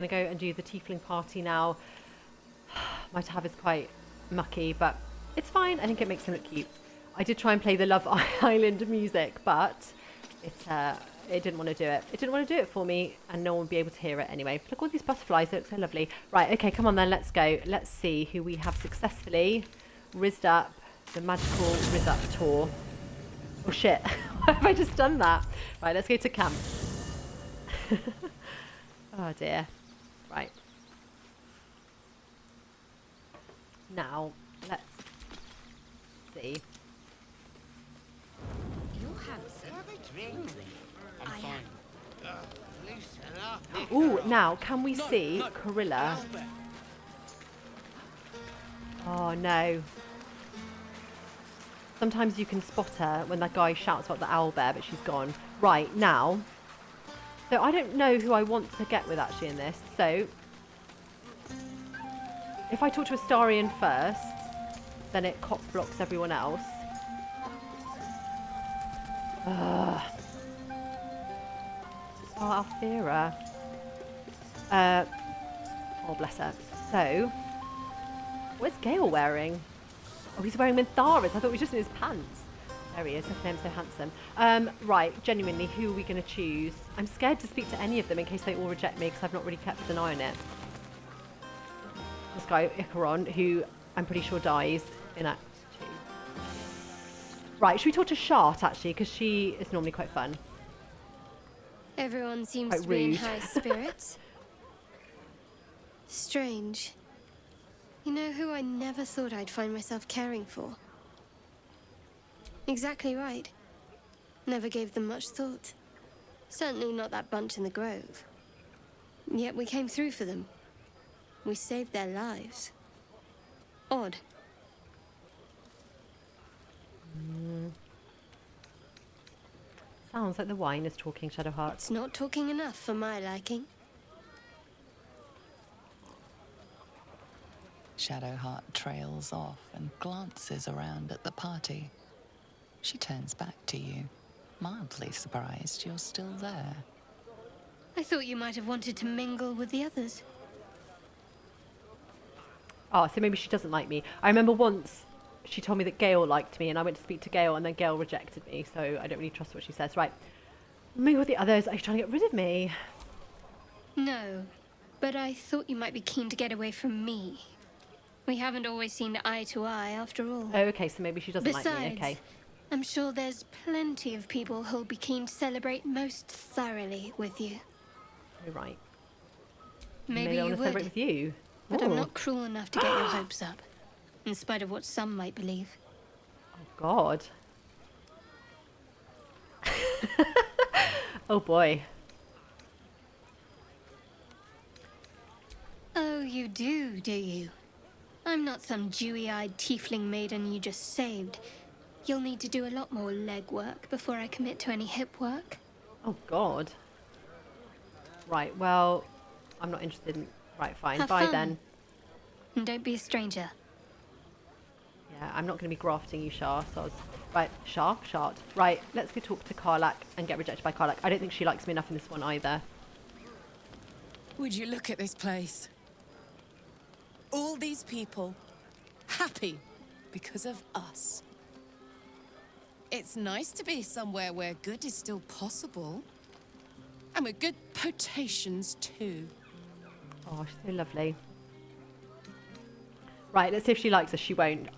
I'm going to go and do the tiefling party now. My tab is quite mucky, but it's fine. I think it makes him look cute. I did try and play the Love Island music, but it didn't want to do it. It didn't want to do it for me, and no one would be able to hear it anyway. Look, all these butterflies. They look so lovely. Right, okay, come on then. Let's go. Let's see who we have successfully rizzed up the magical Rizz Up tour. Oh, shit. Why have I just done that? Right, let's go to camp. Oh, dear. Right. Now, let's see. Oh, now, can we see Corilla? Oh, no. Sometimes you can spot her when that guy shouts about the owlbear, but she's gone. Right, now. So I don't know who I want to get with actually in this. So if I talk to Astarion first, then it cock blocks everyone else. Oh, Alfira. Oh, bless her. So, what's Gale wearing? Oh, he's wearing Minthara's. I thought it was just in his pants. There he is. Look at him, so handsome. Right, genuinely, who are we going to choose? I'm scared to speak to any of them in case they all reject me because I've not really kept an eye on it. This guy, Icaron, who I'm pretty sure dies in Act 2. Right, should we talk to Shart, actually? Because she is normally quite fun. Everyone seems Quite to be in rude. high spirits. Strange. You know who I never thought I'd find myself caring for? Exactly right. Never gave them much thought. Certainly not that bunch in the grove. Yet we came through for them. We saved their lives. Odd. Sounds like the wine is talking, Shadowheart. It's not talking enough for my liking. Shadowheart trails off and glances around at the party. She turns back to you, mildly surprised you're still there. I thought you might have wanted to mingle with the others. Oh, so maybe she doesn't like me. I remember once she told me that Gale liked me and I went to speak to Gale and then Gale rejected me, so I don't really trust what she says. Right. Mingle with the others. Are you trying to get rid of me? No, but I thought you might be keen to get away from me. We haven't always seen eye to eye, after all. Oh, okay, so maybe she doesn't like me. Okay. I'm sure there's plenty of people who'll be keen to celebrate most thoroughly with you. You're right. Maybe I you want to celebrate would, with you. but Ooh. I'm not cruel enough to get your hopes up, in spite of what some might believe. Oh, God. Oh, boy. Oh, you do you? I'm not some dewy-eyed tiefling maiden you just saved. You'll need to do a lot more legwork before I commit to any hip work. Oh, God. Right, well, I'm not interested in... Right, fine. Have Bye, fun. then. And don't be a stranger. Yeah, I'm not going to be grafting you, Shar. So right, Shart. Right, let's go talk to Karlak and get rejected by Karlak. I don't think she likes me enough in this one either. Would you look at this place? All these people happy because of us. It's nice to be somewhere where good is still possible. And with good potations too. Oh, she's so lovely. Right, let's see if she likes us. She won't.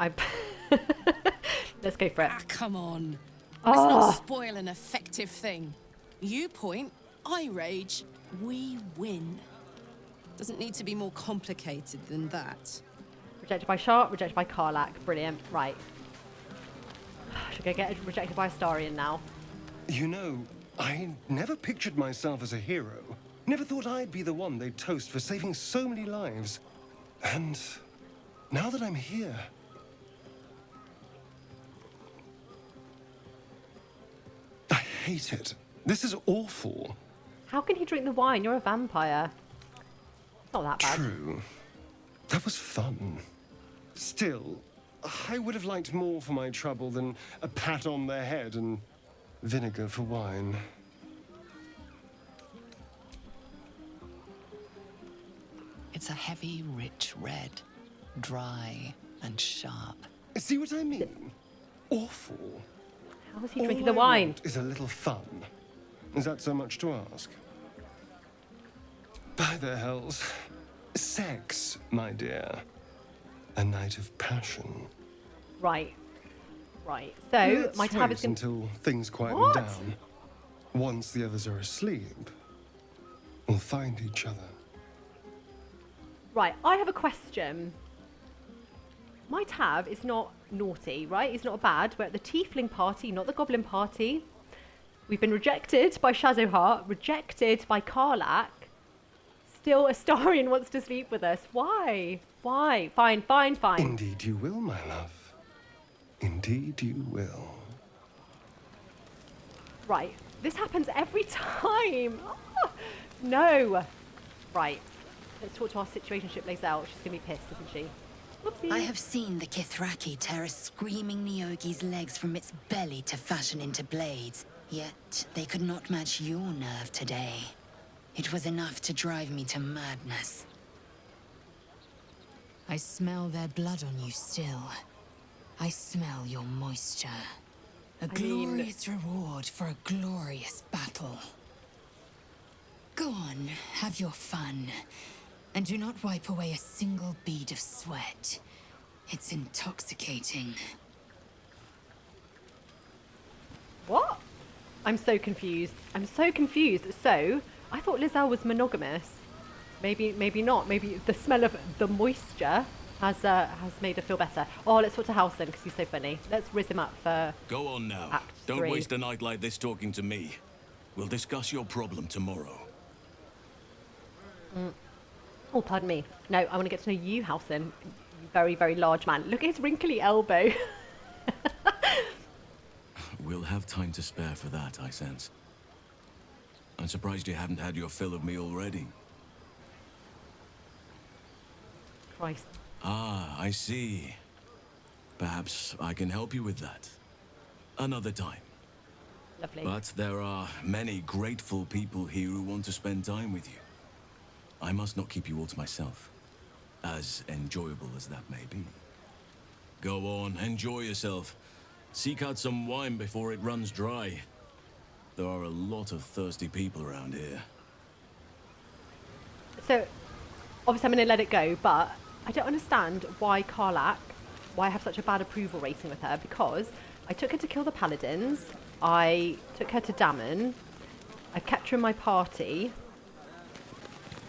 Let's go for it. Ah, come on. Oh. Let's not spoil an effective thing. You point, I rage, we win. Doesn't need to be more complicated than that. Rejected by Shart, rejected by Karlak. Brilliant. Right. Should go get rejected by Astarion now. You know, I never pictured myself as a hero. Never thought I'd be the one they'd toast for saving so many lives. And now that I'm here... I hate it. This is awful. How can he drink the wine? You're a vampire. It's not that bad. True. That was fun. Still, I would have liked more for my trouble than a pat on the head and vinegar for wine. It's a heavy, rich red, dry and sharp. See what I mean? Awful. How was he All drinking the I wine? want is a little fun. Is that so much to ask? By the hells. Sex, my dear. A night of passion. Right. Right. So, Let's my tab wait is going until things quieten What? down. Once the others are asleep, we'll find each other. Right, I have a question. My tab is not naughty, right? It's not bad. We're at the Tiefling party, not the Goblin party. We've been rejected by Shadowheart, rejected by Karlach. Still, Astarion wants to sleep with us. Why? Why? Fine, fine, fine. Indeed you will, my love. Indeed you will. Right, this happens every time. Oh, no. Right, let's talk to our situationship Lae'zel. She's going to be pissed, isn't she? Whoopsie. I have seen the Kithraki tear a screaming Neogi's legs from its belly to fashion into blades. Yet they could not match your nerve today. It was enough to drive me to madness. I smell their blood on you still. I smell your moisture. A glorious reward for a glorious battle. Go on, have your fun. And do not wipe away a single bead of sweat. It's intoxicating. What? I'm so confused. I'm so confused. So, I thought Lae'zel was monogamous. Maybe not. Maybe the smell of the moisture has made her feel better. Oh, let's talk to Halsin because he's so funny. Let's riz him up for Go on now. Act Don't 3. waste a night like this talking to me. We'll discuss your problem tomorrow. Oh, pardon me. No, I want to get to know you, Halsin. You very, very large man. Look at his wrinkly elbow. We'll have time to spare for that, I sense. I'm surprised you haven't had your fill of me already. Christ. Ah, I see. Perhaps I can help you with that. Another time. Lovely. But there are many grateful people here who want to spend time with you. I must not keep you all to myself, as enjoyable as that may be. Go on, enjoy yourself. Seek out some wine before it runs dry. There are a lot of thirsty people around here. So, obviously I'm going to let it go, but I don't understand why Karlach, why I have such a bad approval rating with her, because I took her to kill the paladins, I took her to Dammon, I've kept her in my party.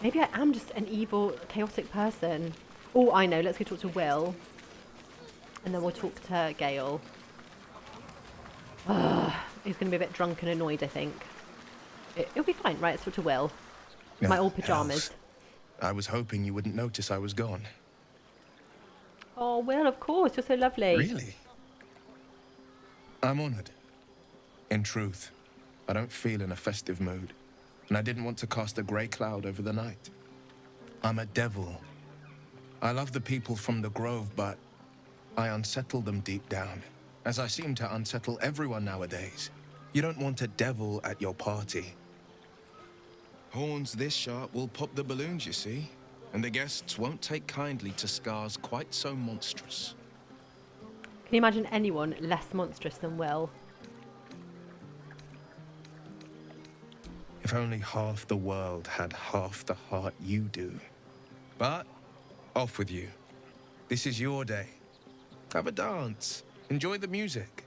Maybe I am just an evil, chaotic person. Oh, I know, let's go talk to Will. And then we'll talk to Gale. He's going to be a bit drunk and annoyed, I think. It'll be fine, right? Let's talk to Will. My old pyjamas. I was hoping you wouldn't notice I was gone. Oh, Will, of course. You're so lovely. Really? I'm honored. In truth, I don't feel in a festive mood, and I didn't want to cast a grey cloud over the night. I'm a devil. I love the people from the Grove, but I unsettle them deep down, as I seem to unsettle everyone nowadays. You don't want a devil at your party. Horns this sharp will pop the balloons, you see, and the guests won't take kindly to scars quite so monstrous. Can you imagine anyone less monstrous than Will? If only half the world had half the heart you do. But, off with you. This is your day. Have a dance. Enjoy the music.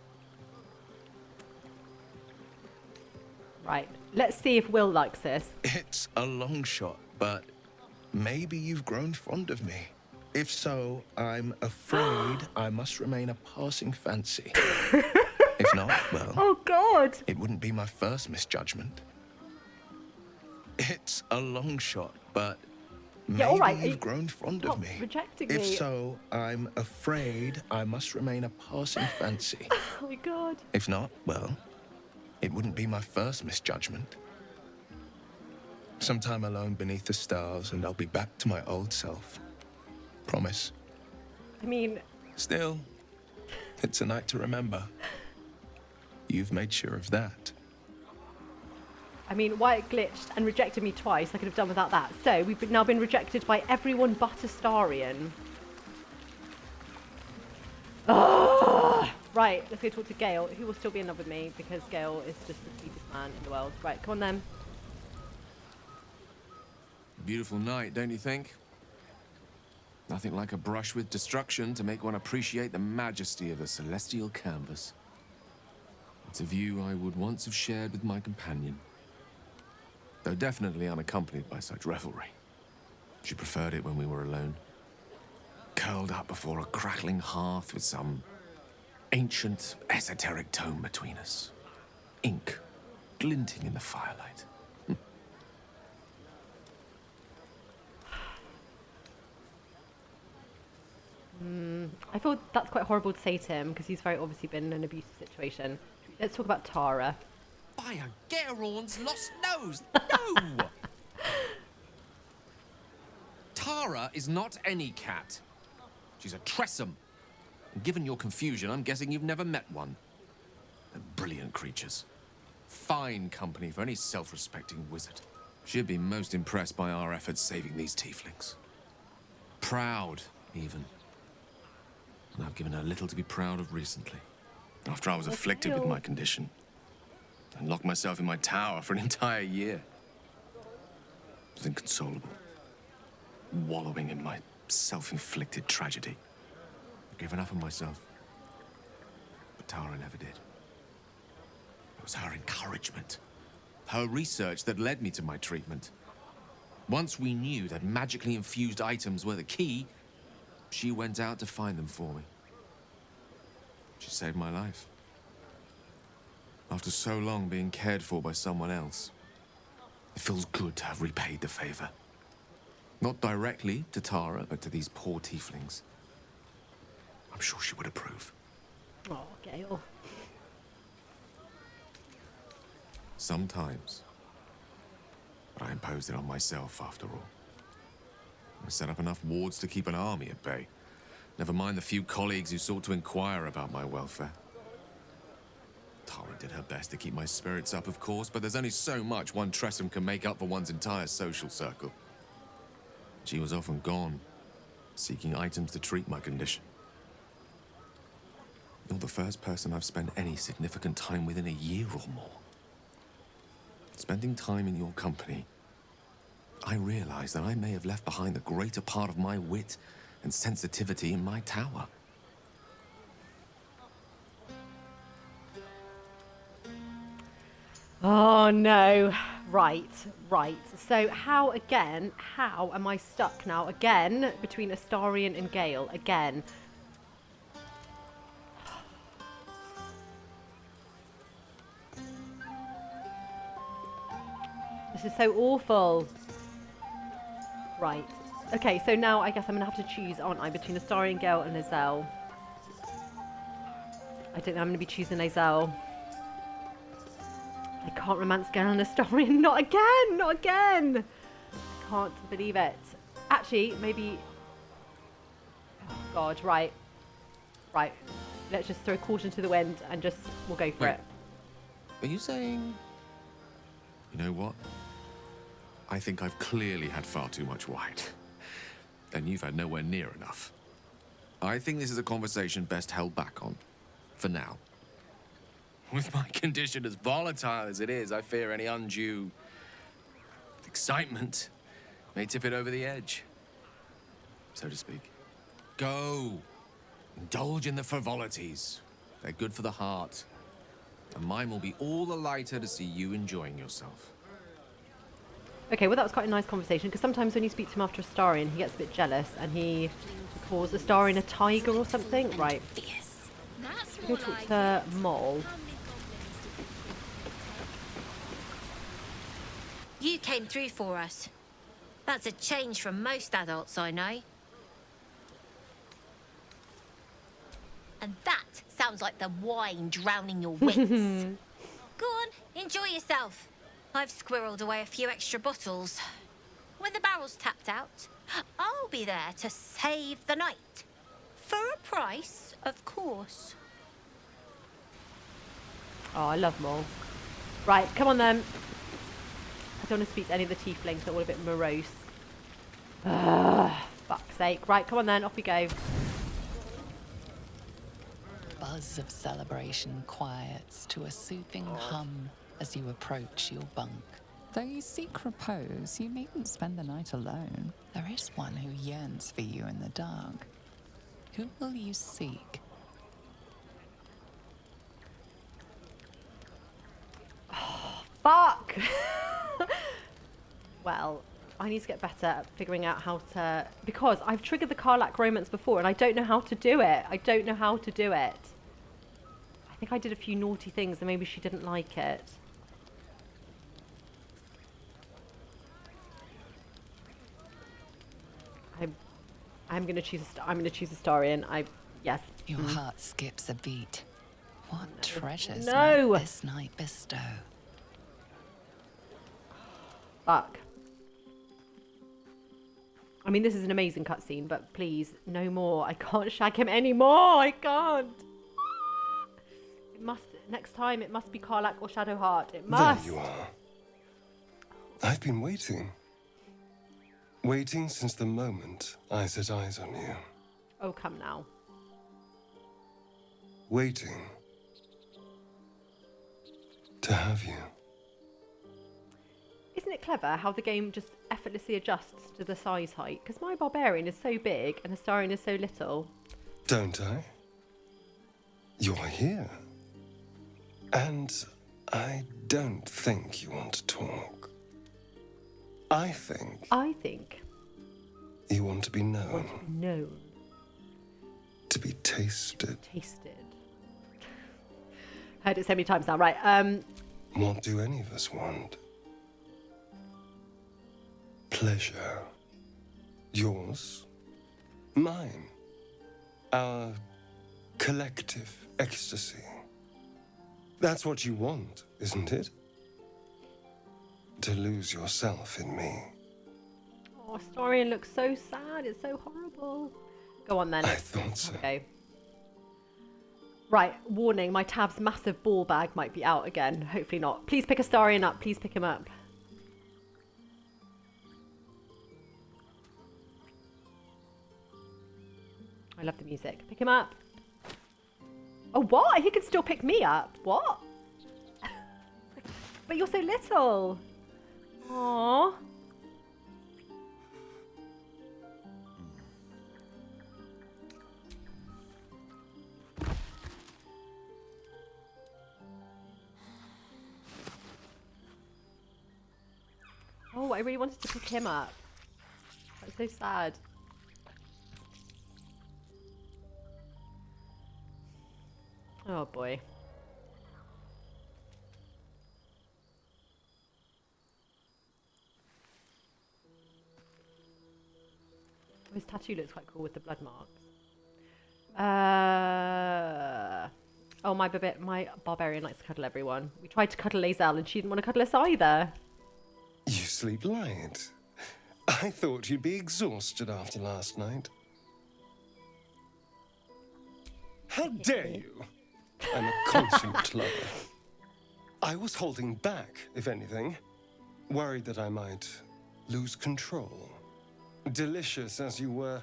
Right. Let's see if Will likes this. It's a long shot, but maybe you've grown fond of me. If so, I'm afraid I must remain a passing fancy. If not, well, Oh, God. it wouldn't be my first misjudgment. It's a long shot, but maybe all right. you've grown fond Stop of me. rejecting If me. so, I'm afraid I must remain a passing fancy. Oh, my God. If not, well, it wouldn't be my first misjudgment. Sometime alone beneath the stars, and I'll be back to my old self. Promise. I mean, Still, it's a night to remember. You've made sure of that. I mean, Wyatt glitched and rejected me twice. I could have done without that. So we've now been rejected by everyone but Astarion. Ugh. Right, let's go talk to Gale, who will still be in love with me because Gale is just the sweetest man in the world. Right, come on then. Beautiful night, don't you think? Nothing like a brush with destruction to make one appreciate the majesty of a celestial canvas. It's a view I would once have shared with my companion, though definitely unaccompanied by such revelry. She preferred it when we were alone, curled up before a crackling hearth with some ancient, esoteric tome between us. Ink glinting in the firelight. I thought that's quite horrible to say to him because he's very obviously been in an abusive situation. Let's talk about Tara. By a Geraorn's lost nose! No! Tara is not any cat. She's a Tressum. And given your confusion, I'm guessing you've never met one. They're brilliant creatures. Fine company for any self-respecting wizard. She'd be most impressed by our efforts saving these tieflings. Proud, even. And I've given her little to be proud of recently. After I was afflicted with my condition, I locked myself in my tower for an entire year. I was inconsolable, wallowing in my self-inflicted tragedy. I've given up on myself. But Tara never did. It was her encouragement, her research that led me to my treatment. Once we knew that magically infused items were the key, she went out to find them for me. She saved my life. After so long being cared for by someone else, it feels good to have repaid the favor. Not directly to Tara, but to these poor tieflings. I'm sure she would approve. Oh, Gale. Sometimes. But I imposed it on myself after all. I set up enough wards to keep an army at bay. Never mind the few colleagues who sought to inquire about my welfare. Tara did her best to keep my spirits up, of course, but there's only so much one Tressum can make up for one's entire social circle. She was often gone, seeking items to treat my condition. You're the first person I've spent any significant time with in a year or more. Spending time in your company, I realized that I may have left behind the greater part of my wit and sensitivity in my tower. Oh no. Right. So how am I stuck now again between Astarion and Gale again? This is so awful. Right. Okay, so now I guess I'm going to have to choose, aren't I, between Astarion, Gale and Lae'zel. I don't know, I'm going to be choosing Lae'zel. I can't romance Gale and Astarion. Not again! I can't believe it. Actually, maybe... Oh, God, right. Let's just throw caution to the wind and we'll go for it. Are you saying... You know what? I think I've clearly had far too much wine. And you've had nowhere near enough. I think this is a conversation best held back on. For now. With my condition as volatile as it is, I fear any undue excitement may tip it over the edge, so to speak. Go. Indulge in the frivolities. They're good for the heart. And mine will be all the lighter to see you enjoying yourself. Okay, well that was quite a nice conversation, because sometimes when you speak to him after Astarion, he gets a bit jealous and he calls Astarion a tiger or something. Right. Go talk to Mole. You came through for us. That's a change from most adults I know. And that sounds like the wine drowning your wits. Go on, enjoy yourself. I've squirreled away a few extra bottles. When the barrel's tapped out, I'll be there to save the night. For a price, of course. Oh, I love Mole. Right, come on then. don't want to speak to any of the tieflings. They're all a bit morose. Ugh, fuck's sake. Right, come on then, off we go. Buzz of celebration quiets to a soothing hum as you approach your bunk. Though you seek repose, you needn't spend the night alone. There is one who yearns for you in the dark. Who will you seek? Fuck! Well, I need to get better at figuring out how to... Because I've triggered the Karlach romance before and I don't know how to do it. I don't know how to do it. I think I did a few naughty things and maybe she didn't like it. I'm gonna choose Astarion. Yes. Your heart skips a beat. What treasures No! might this night bestow? Fuck. I mean, this is an amazing cutscene, but please, no more. I can't shag him anymore. I can't. It must. Next time, it must be Karlach or Shadowheart. It must. There you are. I've been waiting. Waiting since the moment I set eyes on you. Oh, come now. Waiting to have you. Isn't it clever how the game just effortlessly adjusts to the size height? Because my barbarian is so big and Astarion is so little. Don't I? You're here. And I don't think you want to talk. I think you want to be known. Known. To be tasted. Tasted. Heard it so many times now. Right. What do any of us want? Pleasure. Yours. Mine. Our collective ecstasy. That's what you want, isn't it? To lose yourself in me. Oh, Astarion looks so sad. It's so horrible. Go on then. I thought so. Okay. Right, warning, my Tav's massive ball bag might be out again. Hopefully not. Please pick Astarion up. Please pick him up. I love the music. Pick him up. Oh, what? He can still pick me up. What? But you're so little. Aww. Oh, I really wanted to pick him up. That's so sad. Oh boy. His tattoo looks quite cool with the blood marks. Oh, my barbarian likes to cuddle everyone. We tried to cuddle Lae'zel and she didn't want to cuddle us either. You sleep light. I thought you'd be exhausted after last night. How dare you? I'm a consummate lover. I was holding back, if anything. Worried that I might lose control. Delicious as you were,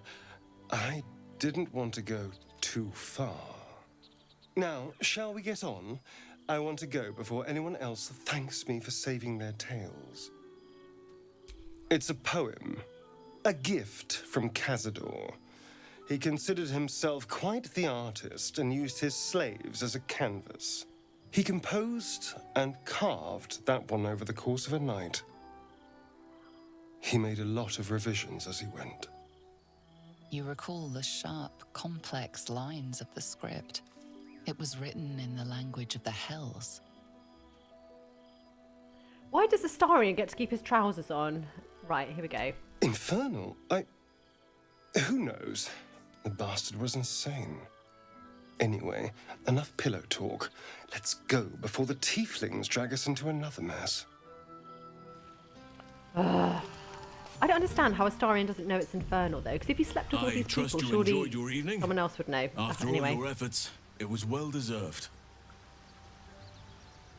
I didn't want to go too far. Now, shall we get on? I want to go before anyone else thanks me for saving their tales. It's a poem, a gift from Cazador. He considered himself quite the artist and used his slaves as a canvas. He composed and carved that one over the course of a night. He made a lot of revisions as he went. You recall the sharp, complex lines of the script. It was written in the language of the Hells. Why does Astarion get to keep his trousers on? Right, here we go. Infernal? Who knows? The bastard was insane. Anyway, enough pillow talk. Let's go before the tieflings drag us into another mess. I don't understand how Astarion doesn't know it's infernal, though, because if he slept with all these people, surely enjoyed your evening. Someone else would know. After anyway. all your efforts, it was well deserved.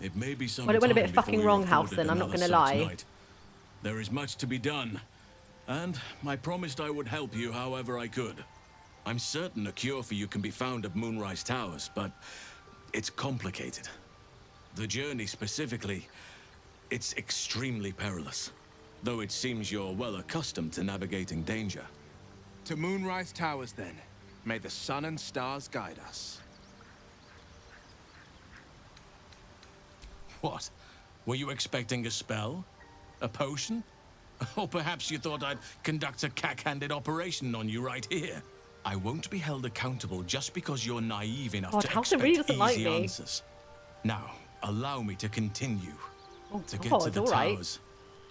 It may be some Well, it went a bit time before fucking you're wrong, afforded Halson, I'm not another gonna such lie. night, There is much to be done, and I promised I would help you however I could. I'm certain a cure for you can be found at Moonrise Towers, but it's complicated. The journey specifically, it's extremely perilous, though it seems you're well accustomed to navigating danger. To Moonrise Towers, then. May the sun and stars guide us. What? Were you expecting a spell? A potion? Or perhaps you thought I'd conduct a cack-handed operation on you right here? I won't be held accountable just because you're naive enough to House expect really doesn't easy like me. answers. Now, allow me to continue. Oh, To get God, to the all right. towers,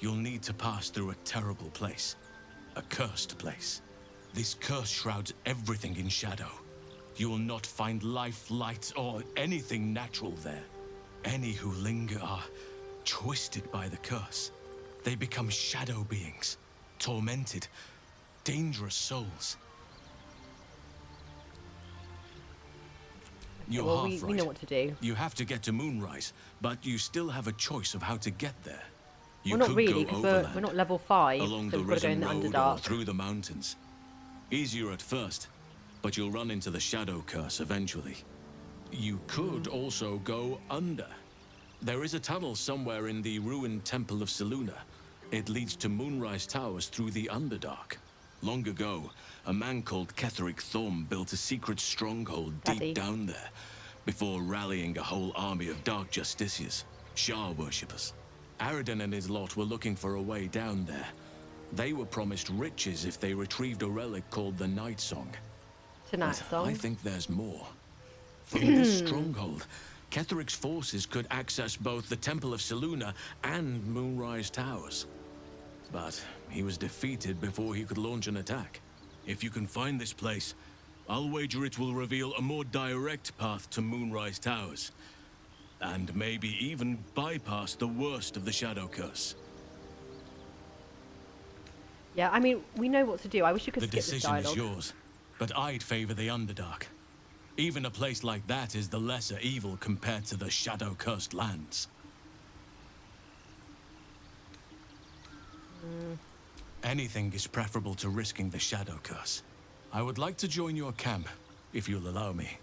you'll need to pass through a terrible place. A cursed place. This curse shrouds everything in shadow. You will not find life, light, or anything natural there. Any who linger are twisted by the curse. They become shadow beings, tormented, dangerous souls. You're Well, half we right. know what to do. You have to get to Moonrise, but you still have a choice of how to get there. You Well, not could really, go because overland, we're not level 5, along so the we've got to go in risen the road or Underdark. through the mountains. Easier at first, but you'll run into the shadow curse eventually. You could also go under. There is a tunnel somewhere in the ruined Temple of Selûne. It leads to Moonrise Towers through the Underdark. Long ago, a man called Ketheric Thorm built a secret stronghold Daddy. deep down there, before rallying a whole army of Dark Justiciars, Shah worshippers. Aradin and his lot were looking for a way down there. They were promised riches if they retrieved a relic called the Night Song. Tonight But song. I think there's more. From this stronghold, Ketheric's forces could access both the Temple of Selûne and Moonrise Towers. But he was defeated before he could launch an attack. If you can find this place, I'll wager it will reveal a more direct path to Moonrise Towers. And maybe even bypass the worst of the Shadow Curse. Yeah, I mean, we know what to do. I wish you could The skip this decision is dialogue. yours, but I'd favor the Underdark. Even a place like that is the lesser evil compared to the shadow-cursed lands. Anything is preferable to risking the shadow curse. I would like to join your camp, if you'll allow me.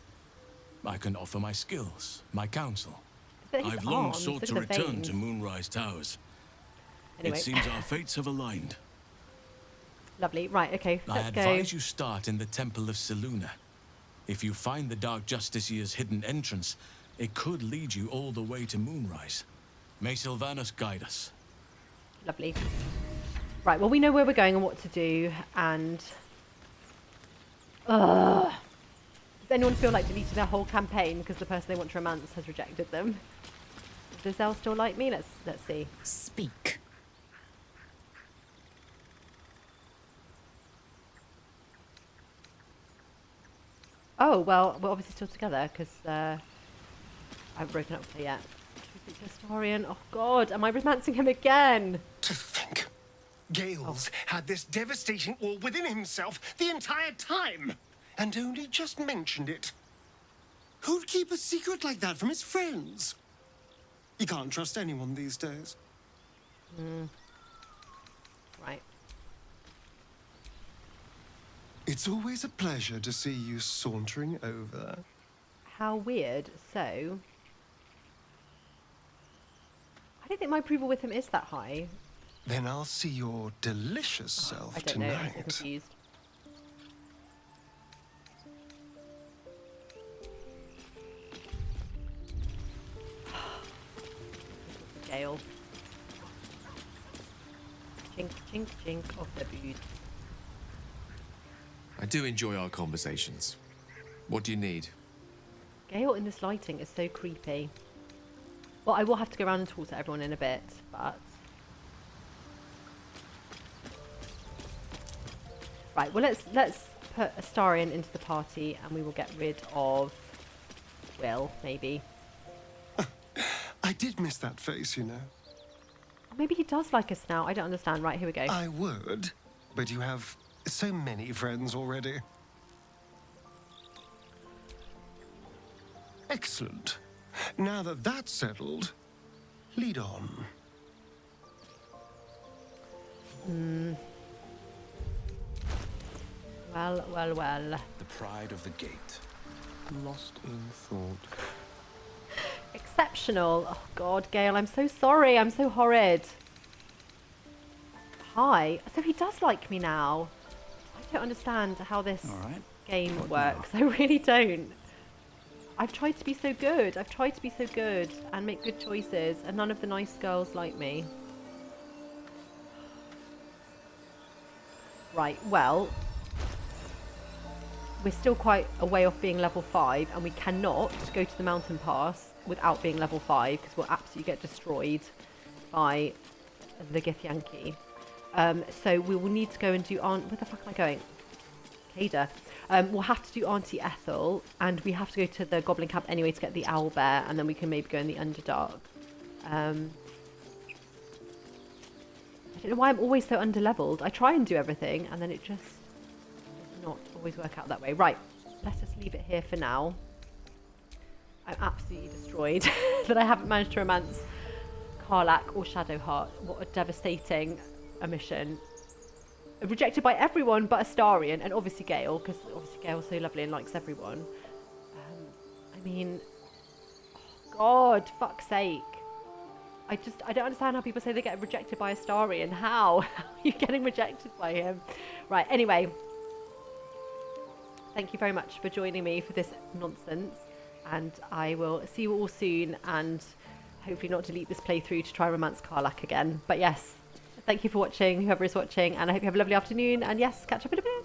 I can offer my skills, my counsel. But his I've long arms, sought look to at the return veins. to Moonrise Towers. Anyway, It seems our fates have aligned. lovely. Right, okay, I let's go. advise you start in the Temple of Selûne. If you find the Dark Justiciar's hidden entrance, it could lead you all the way to Moonrise. May Sylvanas guide us. Lovely. Right, well, we know where we're going and what to do, and... Does anyone feel like deleting their whole campaign because the person they want to romance has rejected them? Does Zell still like me? Let's see. Speak. Oh, well, we're obviously still together because I haven't broken up with her yet. Astarion. Oh, God, am I romancing him again? To think, Gales had this devastating all within himself the entire time, and only just mentioned it. Who'd keep a secret like that from his friends? You can't trust anyone these days. Right. It's always a pleasure to see you sauntering over. How weird. So... I don't think my approval with him is that high. Then I'll see your delicious self I don't know. I'm so tonight. confused. Gale. Chink, chink, chink of the boots. I do enjoy our conversations. What do you need? Gale in this lighting is so creepy. Well, I will have to go around and talk to everyone in a bit, but... Right, well, let's put Astarion into the party and we will get rid of Will, maybe. I did miss that face, you know. Or maybe he does like us now. I don't understand. Right, here we go. I would, but you have so many friends already. Excellent. Now that that's settled, lead on. Well, well, well. The pride of the gate. Lost in thought. Exceptional. Oh God, Gale, I'm so sorry. I'm so horrid. Hi. So he does like me now. I don't understand how this game works. I really don't. I've tried to be so good. I've tried to be so good and make good choices, and none of the nice girls like me. Right, well, we're still quite a way off being level 5, and we cannot go to the mountain pass without being level 5, because we'll absolutely get destroyed by the Githyanki. So we will need to go and do where the fuck am I going? Kada. We'll have to do Auntie Ethel, and we have to go to the Goblin Camp anyway to get the owlbear, and then we can maybe go in the Underdark. I don't know why I'm always so underleveled. I try and do everything, and then it just does not always work out that way. Right, let us leave it here for now. I'm absolutely destroyed that I haven't managed to romance Karlach or Shadowheart. What a devastating omission. Rejected by everyone but Astarion, and obviously Gale, because obviously Gale's so lovely and likes everyone. I mean, oh God, fuck's sake. I don't understand how people say they get rejected by Astarion. How? How are you getting rejected by him? Right, anyway. Thank you very much for joining me for this nonsense. And I will see you all soon, and hopefully not delete this playthrough to try romance Karlach again. But yes, thank you for watching, whoever is watching, and I hope you have a lovely afternoon. And yes, catch up in a bit.